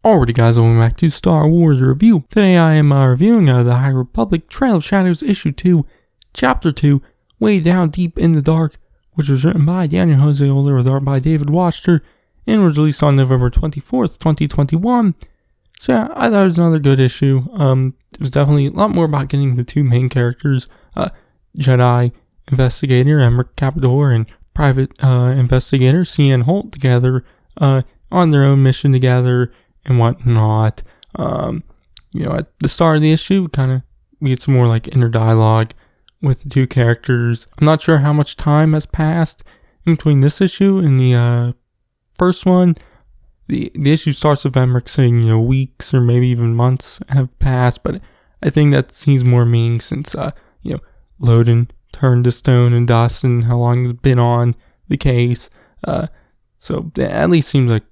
Alrighty guys, welcome back to Star Wars Review. Today I am reviewing the High Republic Trail of Shadows Issue 2, Chapter 2, Way Down Deep in the Dark, which was written by Daniel José Older with art by David Waschter, and was released on November 24th, 2021. So yeah, I thought it was another good issue. It was definitely a lot more about getting the two main characters, Jedi Investigator Emmerich Capador and Private Investigator Cian Holt together, on their own mission together and whatnot. At the start of the issue, we get some more like inner dialogue with the two characters. I'm not sure how much time has passed in between this issue and the first one. The issue starts with Emmerich saying, weeks or maybe even months have passed, but I think that seems more meaning since, Loden turned to stone and dust and how long he's been on the case. So it at least seems like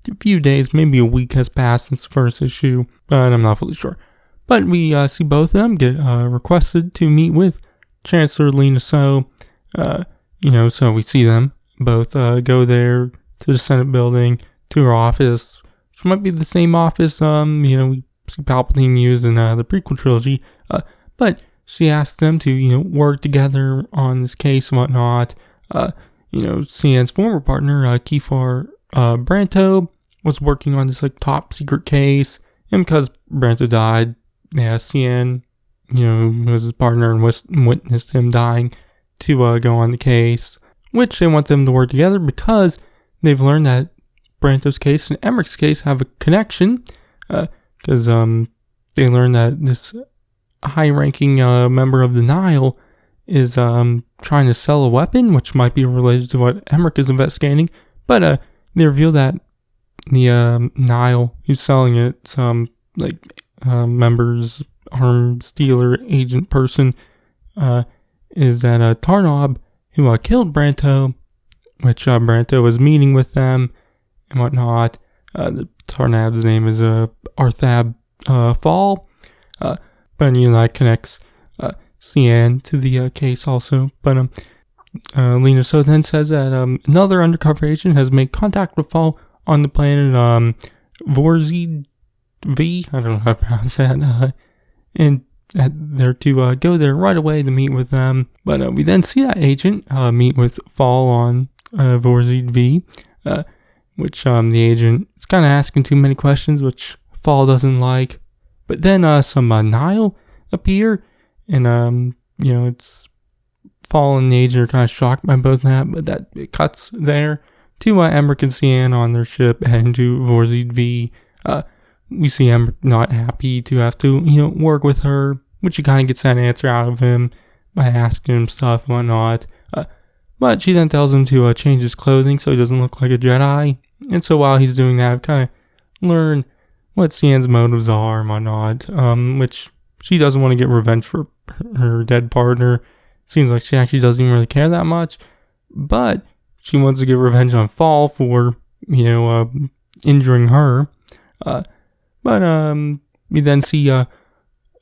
a few days, maybe a week has passed since the first issue, but I'm not fully sure. But we see both of them get requested to meet with Chancellor Lina So. So we see them both go there to the Senate building, to her office, which might be the same office, we see Palpatine used in the prequel trilogy, but she asks them to, work together on this case and whatnot. Cian's former partner, Kefar Branto, was working on this top secret case, and because Branto died, Cian, was his partner and witnessed him dying to go on the case, which they want them to work together because they've learned that Branto's case and Emmerich's case have a connection, because they learned that this high-ranking member of the Nile is trying to sell a weapon, which might be related to what Emmerich is investigating, but they reveal that the Nile who's selling it, some members, arms dealer, agent person, is that Tarnob who killed Branto, which Branto was meeting with them and whatnot. The Tarnab's name is Arthab Fall, but that connects Cian to the case also. But Lina So then says that another undercover agent has made contact with Fall on the planet Vorzid V. I don't know how to pronounce that. And that they're to go there right away to meet with them. But we then see that agent meet with Fall on Vorzid V, which the agent is kind of asking too many questions, which Fall doesn't like. But then some Nile appear, and it's Fall and the agent are kind of shocked by both that, but that it cuts there to Emmerich and Cian on their ship heading to Vorzid V. We see Emmerich not happy to have to work with her, which he kind of gets that answer out of him by asking him stuff and whatnot. But she then tells him to change his clothing so he doesn't look like a Jedi. And so while he's doing that, kind of learn what Cian's motives are and whatnot, which she doesn't want to get revenge for her dead partner. Seems like she actually doesn't even really care that much, but she wants to get revenge on Fall for, injuring her. But we then see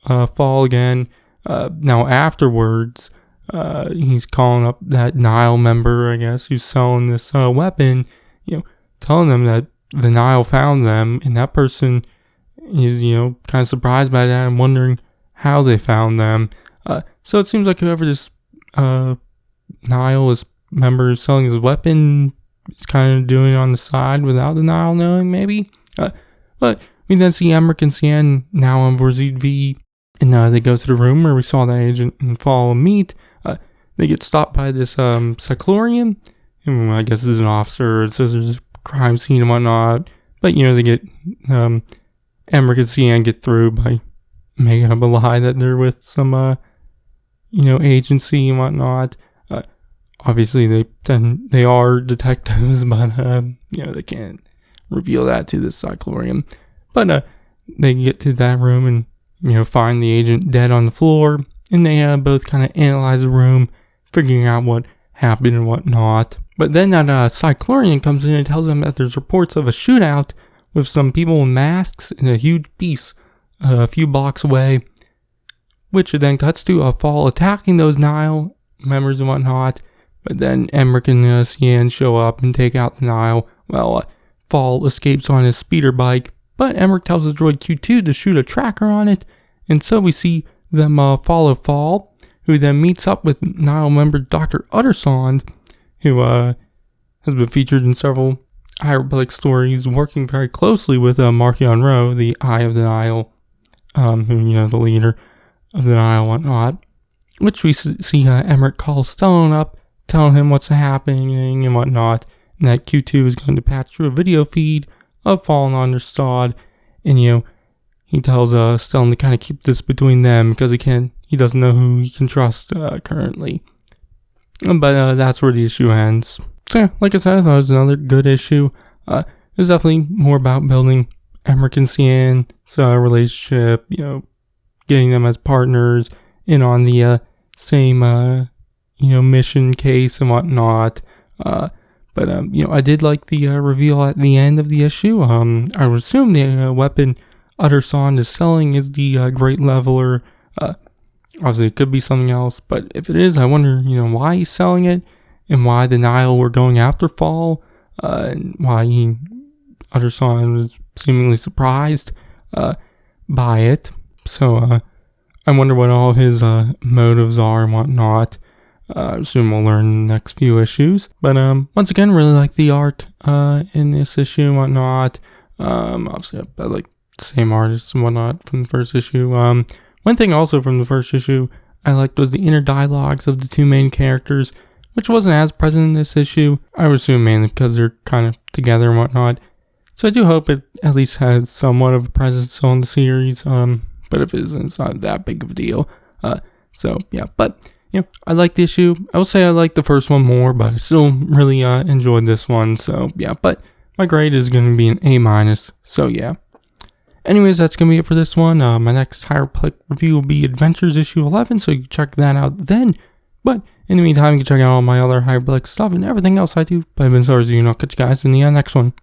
Fall again. Now afterwards, he's calling up that Nile member, I guess, who's selling this weapon, telling them that the Nile found them, and that person is, kind of surprised by that and wondering how they found them. So it seems like whoever this Nile is member is selling his weapon is kind of doing it on the side without the Nile knowing, maybe. But we then see Emmerich and Cian now on Vorzid V, and they go to the room where we saw that agent and Fall meet. They get stopped by this Cyclorian, who I guess is an officer. It says there's a crime scene and whatnot. But, they get, Emmerich and Cian get through by making up a lie that they're with some, agency and whatnot. Obviously, they are detectives, but, they can't reveal that to the Cyclorian. But they get to that room and, find the agent dead on the floor. And they both kind of analyze the room, figuring out what happened and whatnot. But then that Cyclorian comes in and tells them that there's reports of a shootout with some people in masks in a huge piece a few blocks away. Which then cuts to Fall attacking those Nile members and whatnot. But then Emmerich and Cian show up and take out the Nile. Well, Fall escapes on his speeder bike but Emmerich tells his droid Q2 to shoot a tracker on it, and so we see them follow Fall, who then meets up with Nihil member Dr. Uttersond, who has been featured in several High Republic stories, working very closely with Marchion Ro, the Eye of the Nihil, who, the leader of the Nihil and whatnot, which we see Emmerich call Stellan up, telling him what's happening and whatnot, and that Q2 is going to patch through a video feed of Fall and Understod, and, he tells Stellan to kind of keep this between them, because he doesn't know who he can trust currently. But that's where the issue ends. So yeah, like I said, I thought it was another good issue. It was definitely more about building Emmerich and Cian's relationship, getting them as partners in on the same, mission case and whatnot. But I did like the reveal at the end of the issue. I would assume the weapon Uttersond is selling is the Great Leveler. Obviously, it could be something else, but if it is, I wonder, why he's selling it, and why the Nihil were going after Fall, and why Uttersond was seemingly surprised by it. So I wonder what all his motives are and whatnot. I assume we'll learn in the next few issues. But once again, really like the art in this issue and whatnot. Obviously, I like the same artists and whatnot from the first issue. One thing also from the first issue I liked was the inner dialogues of the two main characters, which wasn't as present in this issue. I would assume mainly because they're kind of together and whatnot. So I do hope it at least has somewhat of a presence on the series. But if it isn't, it's not that big of a deal. So yeah, but I like the issue. I will say I like the first one more, but I still really enjoyed this one. So yeah, but my grade is going to be an A-. So yeah. Anyways, that's going to be it for this one. My next High Republic review will be Adventures issue 11, so you can check that out then. But in the meantime, you can check out all my other High Republic stuff and everything else I do. But I've been sorry, I'll catch you guys in the next one.